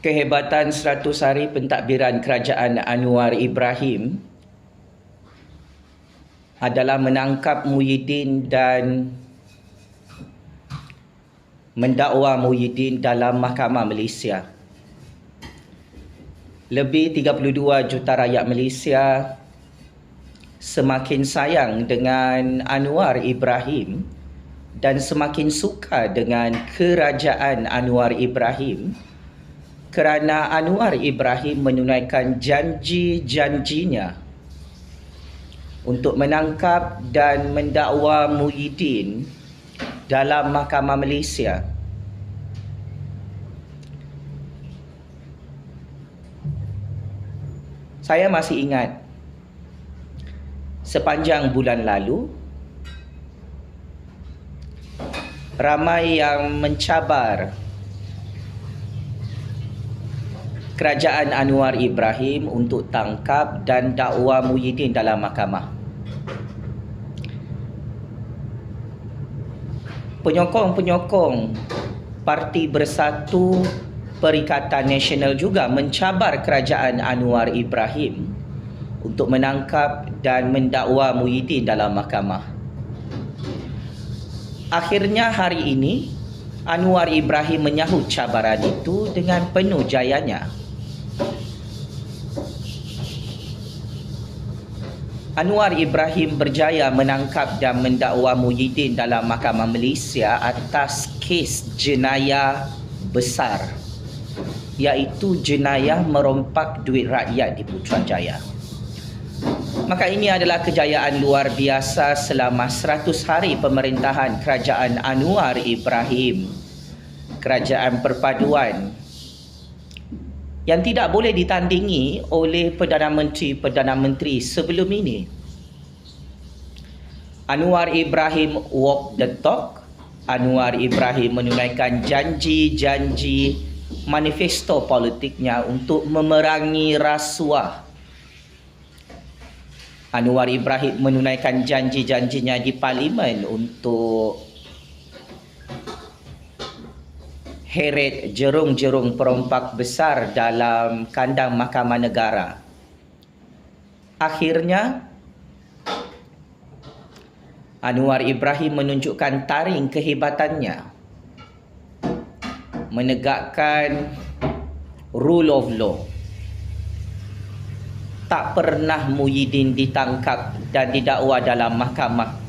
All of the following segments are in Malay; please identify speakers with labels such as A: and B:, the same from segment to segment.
A: Kehebatan 100 hari pentadbiran Kerajaan Anwar Ibrahim adalah menangkap Muhyiddin dan mendakwa Muhyiddin dalam Mahkamah Malaysia. Lebih 32 juta rakyat Malaysia semakin sayang dengan Anwar Ibrahim dan semakin suka dengan Kerajaan Anwar Ibrahim kerana Anwar Ibrahim menunaikan janji-janjinya untuk menangkap dan mendakwa Muhyiddin dalam Mahkamah Malaysia. Saya masih ingat sepanjang bulan lalu ramai yang mencabar Kerajaan Anwar Ibrahim untuk tangkap dan dakwa Muhyiddin dalam mahkamah. Penyokong-penyokong Parti Bersatu Perikatan Nasional juga mencabar Kerajaan Anwar Ibrahim untuk menangkap dan mendakwa Muhyiddin dalam mahkamah. Akhirnya hari ini Anwar Ibrahim menyahut cabaran itu dengan penuh jayanya. Anwar Ibrahim berjaya menangkap dan mendakwa Muhyiddin dalam Mahkamah Malaysia atas kes jenayah besar, iaitu jenayah merompak duit rakyat di Putrajaya. Maka ini adalah kejayaan luar biasa selama 100 hari pemerintahan Kerajaan Anwar Ibrahim, kerajaan perpaduan yang tidak boleh ditandingi oleh Perdana Menteri sebelum ini. Anwar Ibrahim walk the talk. Anwar Ibrahim menunaikan janji-janji manifesto politiknya untuk memerangi rasuah. Anwar Ibrahim menunaikan janji-janjinya di Parlimen untuk heret jerung-jerung perompak besar dalam kandang Mahkamah Negara. Akhirnya, Anwar Ibrahim menunjukkan taring kehebatannya menegakkan rule of law. Tak pernah Muhyiddin ditangkap dan didakwa dalam mahkamah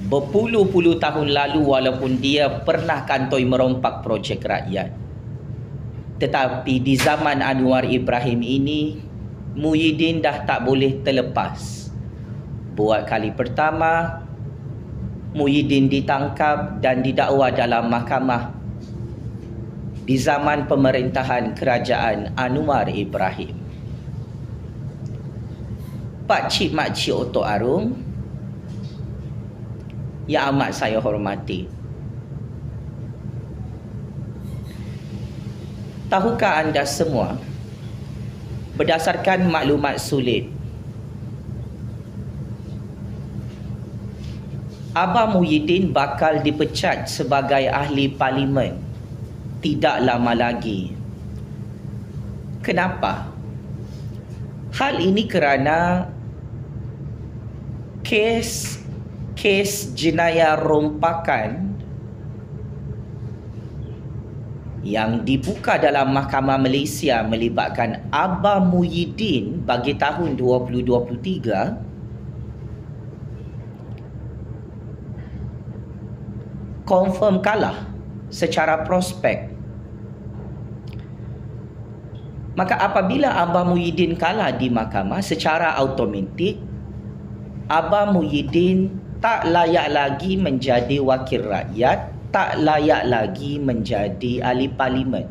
A: berpuluh-puluh tahun lalu walaupun dia pernah kantoi merompak projek rakyat. Tetapi di zaman Anwar Ibrahim ini, Muhyiddin dah tak boleh terlepas. Buat kali pertama, Muhyiddin ditangkap dan didakwa dalam mahkamah di zaman pemerintahan Kerajaan Anwar Ibrahim. Pak Cik Mak Cik Otok Arung yang amat saya hormati, tahukah anda semua, berdasarkan maklumat sulit, Abah Muhyiddin bakal dipecat sebagai ahli parlimen tidak lama lagi. Kenapa? Hal ini kerana kes jenayah rompakan yang dibuka dalam Mahkamah Malaysia melibatkan Abah Muhyiddin bagi tahun 2023 confirm kalah secara prospek. Maka apabila Abah Muhyiddin kalah di mahkamah, secara automatik Abah Muhyiddin tak layak lagi menjadi wakil rakyat, tak layak lagi menjadi ahli parlimen.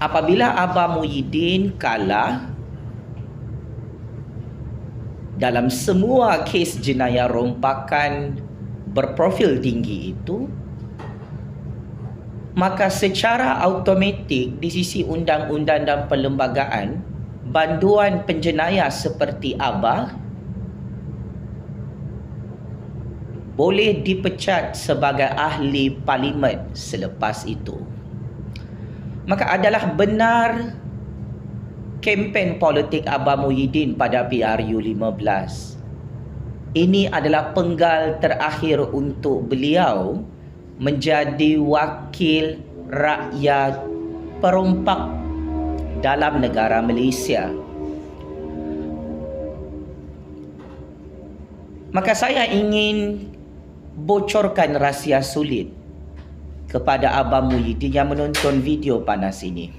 A: Apabila Abah Muhyiddin kalah dalam semua kes jenayah rompakan berprofil tinggi itu, maka secara automatik di sisi undang-undang dan perlembagaan, banduan penjenayah seperti Abah boleh dipecat sebagai ahli parlimen selepas itu. Maka adalah benar kempen politik Abah Muhyiddin pada PRU 15. Ini adalah penggal terakhir untuk beliau menjadi wakil rakyat perompak dalam negara Malaysia. Maka saya ingin bocorkan rahsia sulit kepada Abah Muhyiddin yang menonton video panas ini.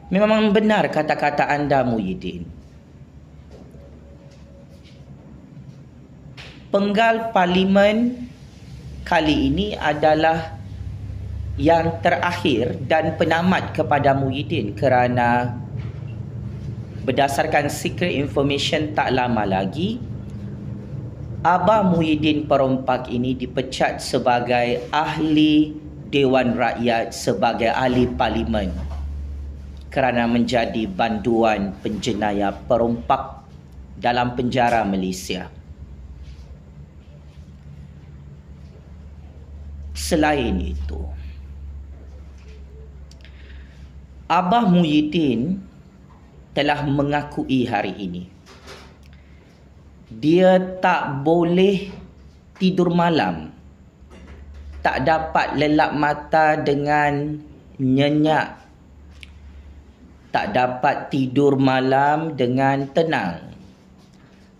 A: Memang benar kata-kata anda, Muhyiddin. Penggal parlimen kali ini adalah yang terakhir dan penamat kepada Muhyiddin kerana berdasarkan secret information tak lama lagi, Abah Muhyiddin perompak ini dipecat sebagai ahli Dewan Rakyat, sebagai ahli parlimen kerana menjadi banduan penjenayah perompak dalam penjara Malaysia. Selain itu, Abah Muhyiddin telah mengakui hari ini dia tak boleh tidur malam, tak dapat lelap mata dengan nyenyak, tak dapat tidur malam dengan tenang,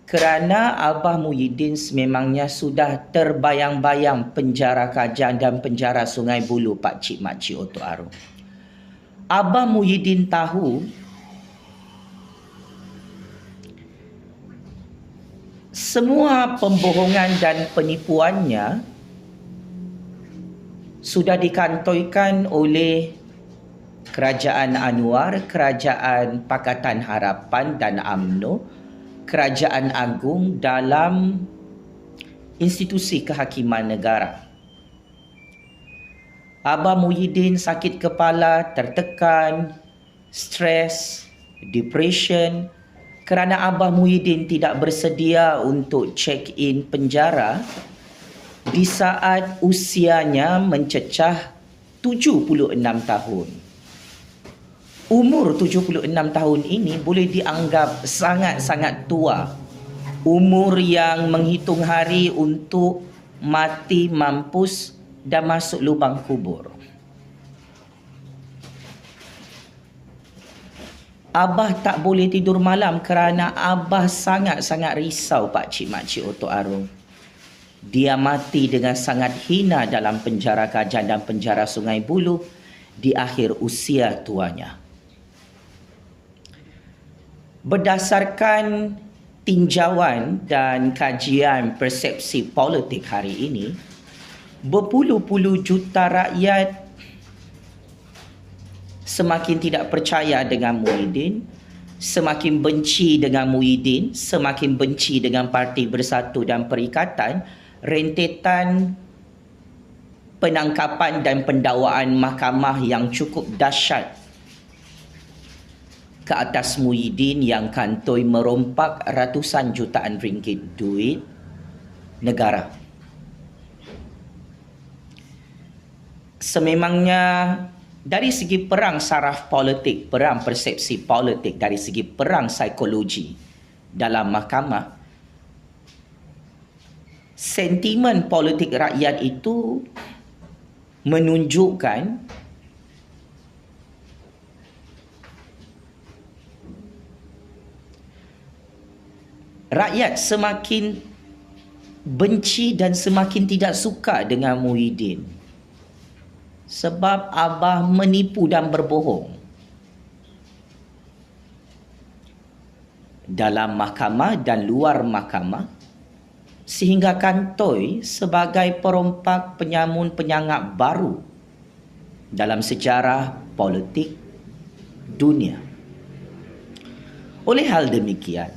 A: kerana Abah Muhyiddin sememangnya sudah terbayang-bayang penjara Kajan dan penjara Sungai Buloh Pak Cik Makcik Otok Arung. Abah Muhyiddin tahu semua pembohongan dan penipuannya sudah dikantoikan oleh Kerajaan Anwar, Kerajaan Pakatan Harapan dan UMNO, Kerajaan Agung dalam institusi kehakiman negara. Abah Muhyiddin sakit kepala, tertekan, stres, depression kerana Abah Muhyiddin tidak bersedia untuk check-in penjara di saat usianya mencecah 76 tahun. Umur 76 tahun ini boleh dianggap sangat-sangat tua. Umur yang menghitung hari untuk mati, mampus dan masuk lubang kubur. Abah tak boleh tidur malam kerana Abah sangat-sangat risau Pak Cik Makcik Otok Arung. Dia mati dengan sangat hina dalam penjara Kajan dan penjara Sungai Buloh di akhir usia tuanya. Berdasarkan tinjauan dan kajian persepsi politik hari ini, berpuluh-puluh juta rakyat semakin tidak percaya dengan Muhyiddin, semakin benci dengan Muhyiddin, semakin benci dengan Parti Bersatu dan Perikatan. Rentetan penangkapan dan pendakwaan mahkamah yang cukup dahsyat ke atas Muhyiddin yang kantoi merompak ratusan jutaan ringgit duit negara. Sememangnya dari segi perang saraf politik, perang persepsi politik, dari segi perang psikologi dalam mahkamah, sentimen politik rakyat itu menunjukkan rakyat semakin benci dan semakin tidak suka dengan Muhyiddin sebab Abah menipu dan berbohong dalam mahkamah dan luar mahkamah, sehingga kantoi sebagai perompak penyamun penyangap baru dalam sejarah politik dunia. Oleh hal demikian,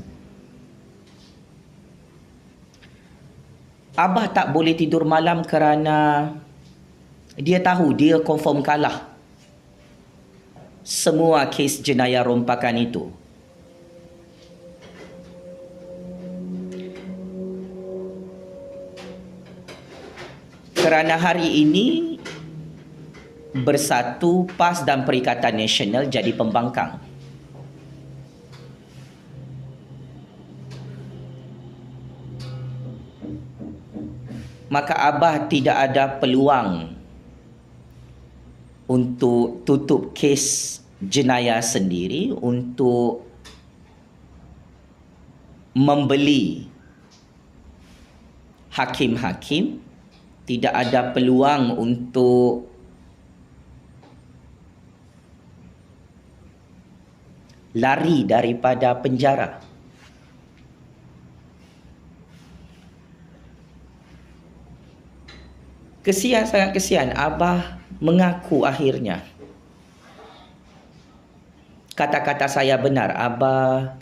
A: Abah tak boleh tidur malam kerana dia tahu dia confirm kalah semua kes jenayah rompakan itu. Kerana hari ini Bersatu, PAS dan Perikatan Nasional jadi pembangkang. Maka Abah tidak ada peluang untuk tutup kes jenayah sendiri, untuk membeli hakim-hakim, tidak ada peluang untuk lari daripada penjara. Kesian, sangat kesian. Abah mengaku akhirnya kata-kata saya benar. Abah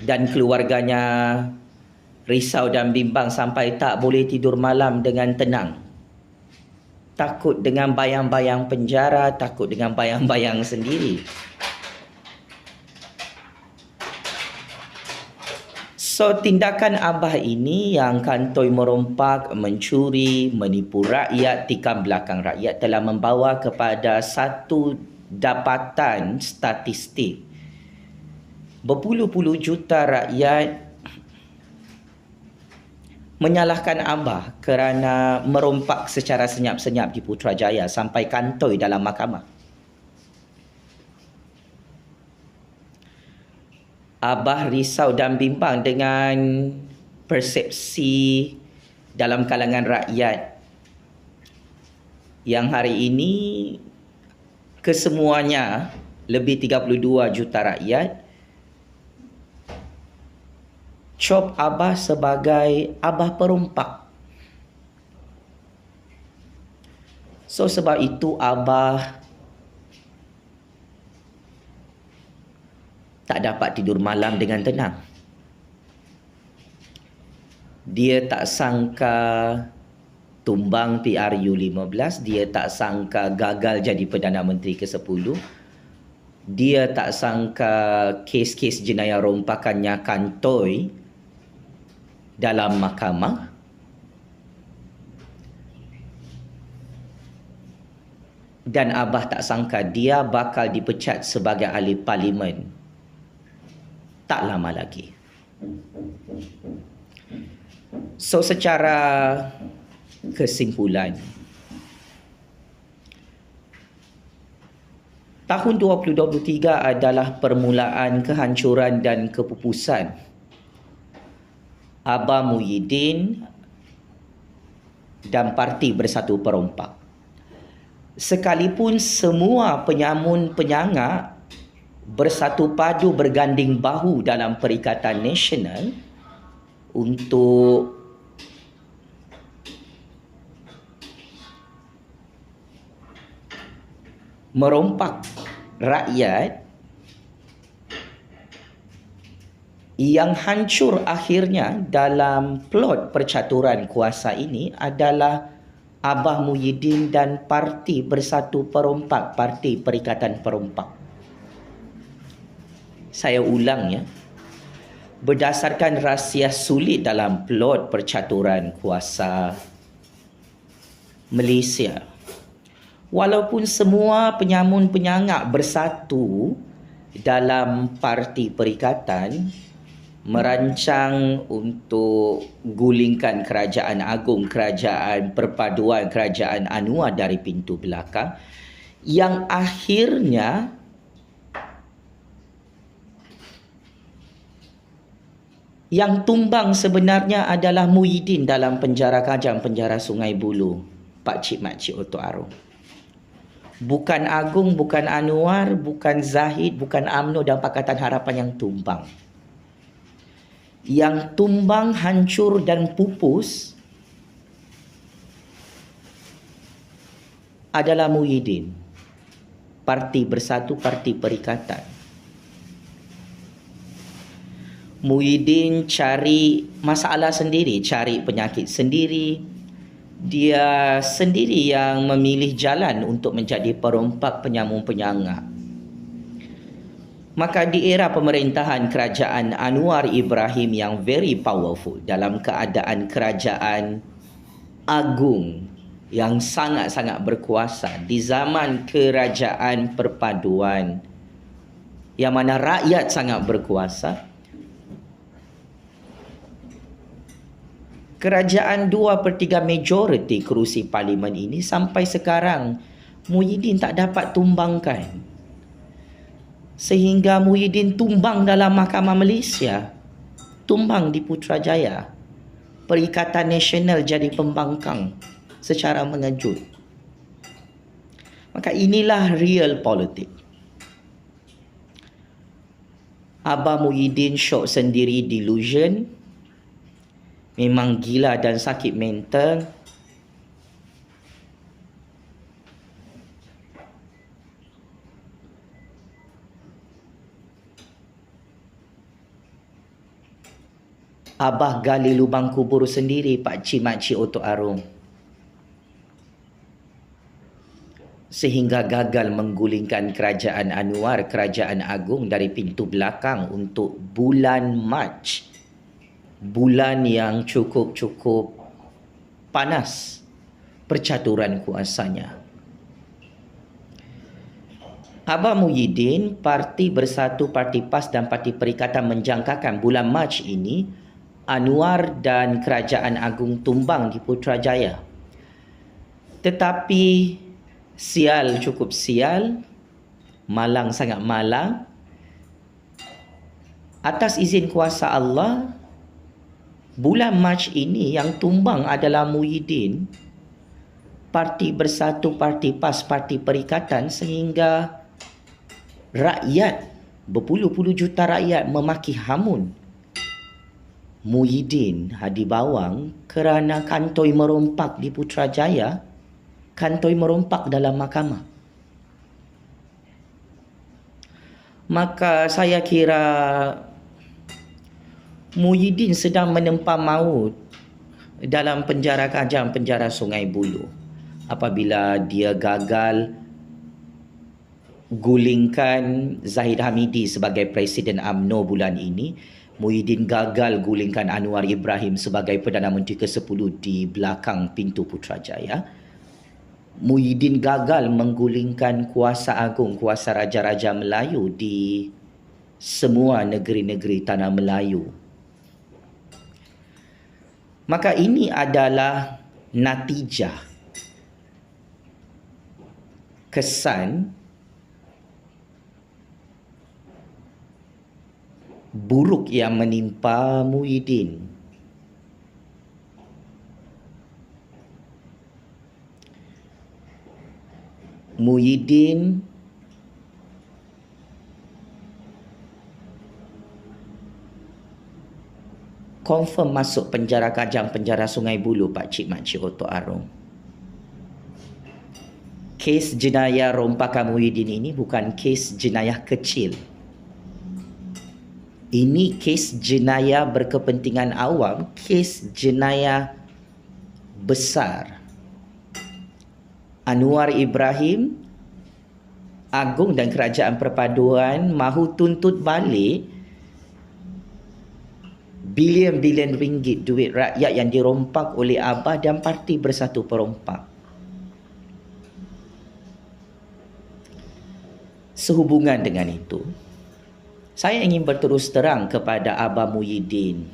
A: dan keluarganya risau dan bimbang sampai tak boleh tidur malam dengan tenang. Takut dengan bayang-bayang penjara, takut dengan bayang-bayang sendiri. So, tindakan Abah ini yang kantoi merompak, mencuri, menipu rakyat, tikam belakang rakyat telah membawa kepada satu dapatan statistik. Berpuluh-puluh juta rakyat menyalahkan Abah kerana merompak secara senyap-senyap di Putrajaya sampai kantoi dalam mahkamah. Abah risau dan bimbang dengan persepsi dalam kalangan rakyat yang hari ini kesemuanya lebih 32 juta rakyat cop Abah sebagai Abah perompak. So sebab itu Abah tak dapat tidur malam dengan tenang. Dia tak sangka tumbang PRU15, dia tak sangka gagal jadi Perdana Menteri ke-10. Dia tak sangka kes-kes jenayah rompakannya kantoi dalam mahkamah. Dan Abah tak sangka dia bakal dipecat sebagai ahli parlimen tak lama lagi. So secara kesimpulan, tahun 2023 adalah permulaan kehancuran dan kepupusan Abah Muhyiddin dan Parti Bersatu Perompak. Sekalipun semua penyamun penyangak bersatu padu berganding bahu dalam Perikatan Nasional untuk merompak rakyat, yang hancur akhirnya dalam plot percaturan kuasa ini adalah Abah Muhyiddin dan Parti Bersatu Perompak, Parti Perikatan Perompak. Saya ulang ya, berdasarkan rahsia sulit dalam plot percaturan kuasa Malaysia, walaupun semua penyamun penyangak bersatu dalam Parti Perikatan merancang untuk gulingkan Kerajaan Agung, Kerajaan Perpaduan, Kerajaan Anwar dari pintu belakang, yang akhirnya yang tumbang sebenarnya adalah Muhyiddin dalam penjara Kajang, penjara Sungai Buloh, Pakcik Makcik Oto Arum. Bukan Agung, bukan Anwar, bukan Zahid, bukan UMNO dan Pakatan Harapan yang tumbang. Yang tumbang, hancur dan pupus adalah Muhyiddin. Parti Bersatu, Parti Perikatan. Muhyiddin cari masalah sendiri, cari penyakit sendiri. Dia sendiri yang memilih jalan untuk menjadi perompak penyamun penyangak. Maka di era pemerintahan Kerajaan Anwar Ibrahim yang very powerful dalam keadaan Kerajaan Agung yang sangat-sangat berkuasa di zaman kerajaan perpaduan, yang mana rakyat sangat berkuasa. Kerajaan 2/3 majoriti kerusi parlimen ini sampai sekarang Muhyiddin tak dapat tumbangkan. Sehingga Muhyiddin tumbang dalam Mahkamah Malaysia, tumbang di Putrajaya. Perikatan Nasional jadi pembangkang secara mengejut. Maka inilah real politik. Abah Muhyiddin syok sendiri, delusion, memang gila dan sakit mental. Abah gali lubang kubur sendiri pakcik-makcik Otok Arum, sehingga gagal menggulingkan kerajaan Anwar, kerajaan agung, dari pintu belakang untuk bulan Mac. Bulan yang cukup panas percaturan kuasanya. Abah Muhyiddin, Parti Bersatu, Parti PAS dan Parti Perikatan menjangkakan bulan Mac ini Anwar dan Kerajaan Agung tumbang di Putrajaya. Tetapi sial, cukup sial, malang sangat malang. Atas izin kuasa Allah, bulan Mac ini yang tumbang adalah Muhyiddin, Parti Bersatu, Parti PAS, Parti Perikatan, sehingga rakyat, berpuluh-puluh juta rakyat memaki hamun Muhyiddin Hadi Bawang kerana kantoi merompak di Putrajaya, kantoi merompak dalam mahkamah. Maka saya kira Muhyiddin sedang menempa maut dalam penjara Kajang, penjara Sungai Buloh, apabila dia gagal gulingkan Zahid Hamidi sebagai Presiden UMNO bulan ini. Muhyiddin gagal gulingkan Anwar Ibrahim sebagai Perdana Menteri ke-10 di belakang pintu Putrajaya. Muhyiddin gagal menggulingkan kuasa agung, kuasa raja-raja Melayu di semua negeri-negeri tanah Melayu. Maka ini adalah natijah, kesan buruk yang menimpa Muhyiddin. Muhyiddin confirm masuk penjara Kajang, penjara Sungai Buloh, pakcik-makcik Otok Arum. Kes jenayah rompakan Muhyiddin ini bukan kes jenayah kecil. Ini kes jenayah berkepentingan awam, kes jenayah besar. Anwar Ibrahim, Agung dan Kerajaan Perpaduan mahu tuntut balik bilion-bilion ringgit duit rakyat yang dirompak oleh Abah dan Parti Bersatu Perompak. Sehubungan dengan itu, saya ingin berterus terang kepada Abah Muhyiddin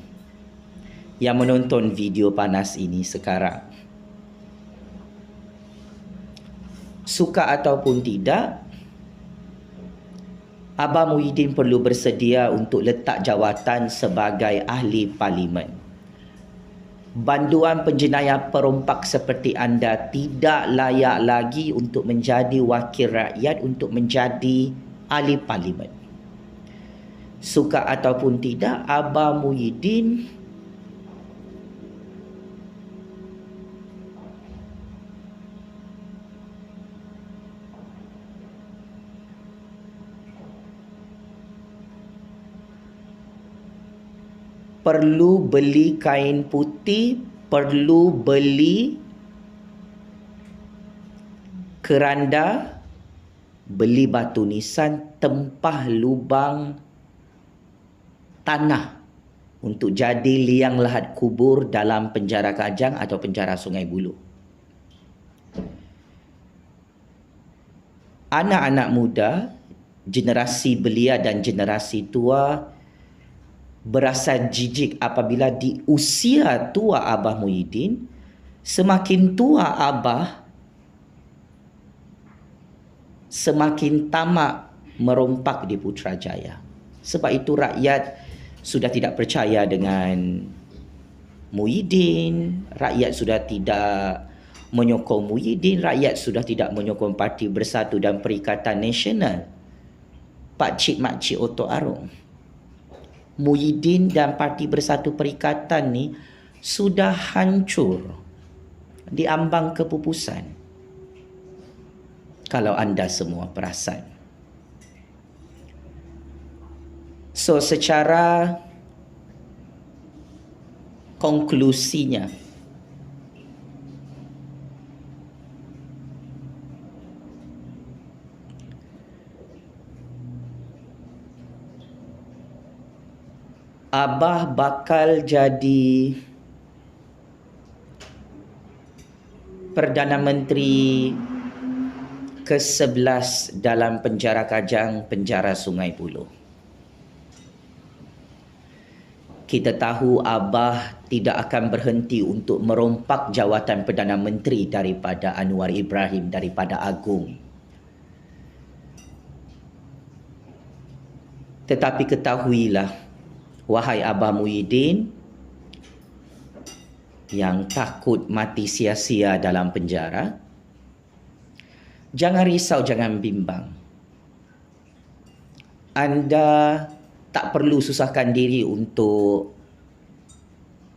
A: yang menonton video panas ini sekarang. Suka ataupun tidak, Abah Muhyiddin perlu bersedia untuk letak jawatan sebagai ahli parlimen. Banduan penjenayah perompak seperti anda tidak layak lagi untuk menjadi wakil rakyat, untuk menjadi ahli parlimen. Suka ataupun tidak, Abah Muhyiddin perlu beli kain putih, perlu beli keranda, beli batu nisan, tempah lubang tanah untuk jadi liang lahat kubur dalam penjara Kajang atau penjara Sungai Buloh. anak-anak muda, generasi belia dan generasi tua berasa jijik apabila di usia tua Abah Muhyiddin, semakin tua Abah, semakin tamak merompak di Putrajaya. Sebab itu rakyat sudah tidak percaya dengan Muhyiddin, rakyat sudah tidak menyokong Muhyiddin, rakyat sudah tidak menyokong Parti Bersatu dan Perikatan Nasional Pakcik Makcik Oto Arung. Muhyiddin dan Parti Bersatu Perikatan ni sudah hancur di ambang kepupusan, kalau anda semua perasan. So secara konklusinya, Abah bakal jadi Perdana Menteri ke-11 dalam penjara Kajang, penjara Sungai Buloh. Kita tahu Abah tidak akan berhenti untuk merompak jawatan Perdana Menteri daripada Anwar Ibrahim, daripada Agung. Tetapi ketahuilah, wahai Abah Muhyiddin yang takut mati sia-sia dalam penjara, jangan risau, jangan bimbang. Anda tak perlu susahkan diri untuk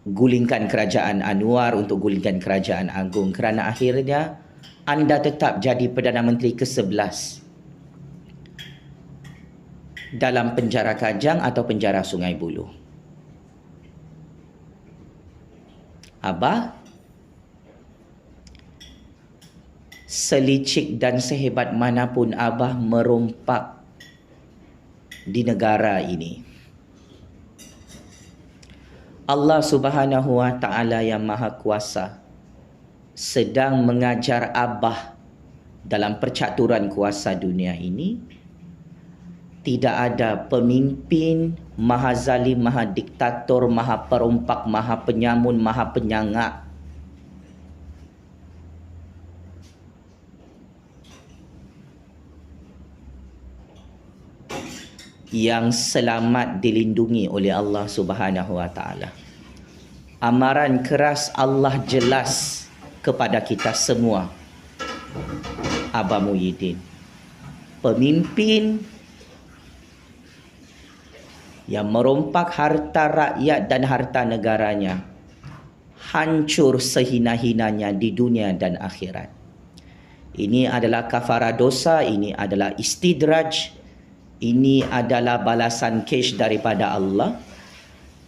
A: gulingkan kerajaan Anwar, untuk gulingkan kerajaan Agung, kerana akhirnya anda tetap jadi Perdana Menteri ke-11 dalam penjara Kajang atau penjara Sungai Buloh. Abah, selicik dan sehebat manapun Abah merompak di negara ini, Allah Subhanahu wa Ta'ala yang Maha Kuasa sedang mengajar Abah dalam percaturan kuasa dunia ini. Tidak ada pemimpin maha zalim, maha diktator, maha perompak, maha penyamun, maha penyangak yang selamat dilindungi oleh Allah Subhanahu wa Ta'ala. Amaran keras Allah jelas kepada kita semua. Abah Muhyiddin, pemimpin yang merompak harta rakyat dan harta negaranya, hancur sehina-hinanya di dunia dan akhirat. Ini adalah kafarah dosa, ini adalah istidraj, ini adalah balasan cash daripada Allah.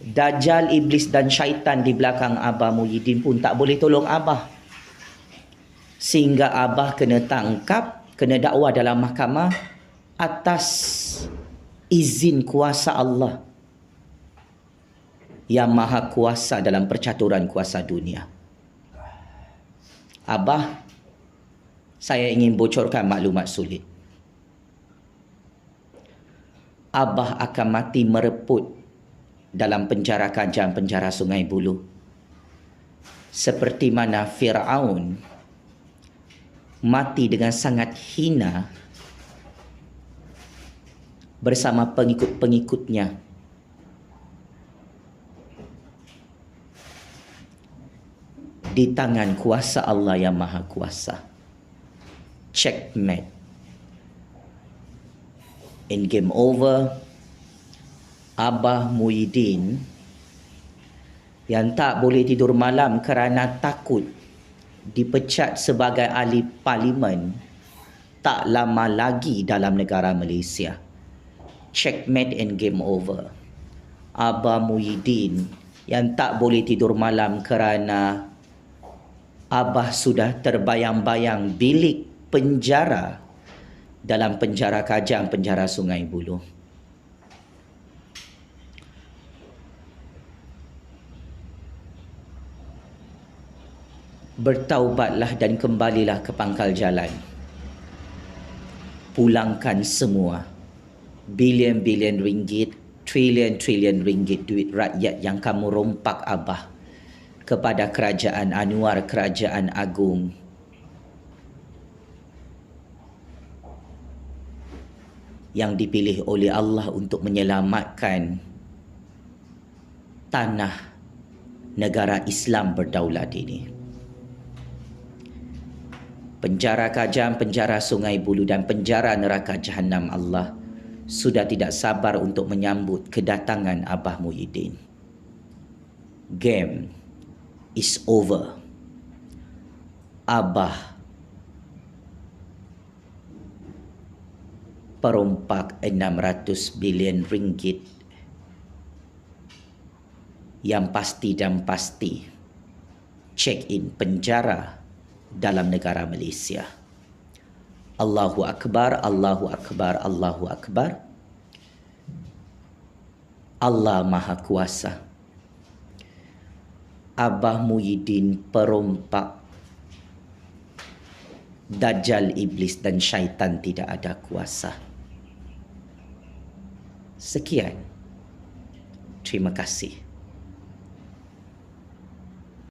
A: Dajjal, iblis dan syaitan di belakang Abah Muhyiddin pun tak boleh tolong Abah, sehingga Abah kena tangkap, kena dakwa dalam mahkamah atas izin kuasa Allah yang maha kuasa dalam percaturan kuasa dunia. Abah, saya ingin bocorkan maklumat sulit. Abah akan mati mereput dalam penjara Kajang, penjara Sungai Buloh, seperti mana Fir'aun mati dengan sangat hina bersama pengikut-pengikutnya di tangan kuasa Allah yang Maha Kuasa. Checkmate. In game over, Abah Muhyiddin yang tak boleh tidur malam kerana takut dipecat sebagai ahli parlimen tak lama lagi dalam negara Malaysia. Checkmate and game over. Abah Muhyiddin yang tak boleh tidur malam kerana Abah sudah terbayang-bayang bilik penjara dalam penjara Kajang, penjara Sungai Buloh. Bertaubatlah dan kembalilah ke pangkal jalan. pulangkan semua bilion-bilion ringgit, trilion-trilion ringgit duit rakyat yang kamu rompak Abah kepada kerajaan Anwar, kerajaan agung. Yang dipilih oleh Allah untuk menyelamatkan tanah negara Islam berdaulat ini. Penjara Kajang, penjara Sungai Buloh dan penjara neraka Jahanam Allah sudah tidak sabar untuk menyambut kedatangan Abah Muhyiddin. Game is over. Abah perompak 600 bilion ringgit yang pasti dan pasti check in penjara dalam negara Malaysia. Allahu Akbar, Allahu Akbar, Allahu Akbar. Allah Maha Kuasa. Abah Muhyiddin perompak. Dajjal, iblis dan syaitan tidak ada kuasa. Sekian. Terima kasih.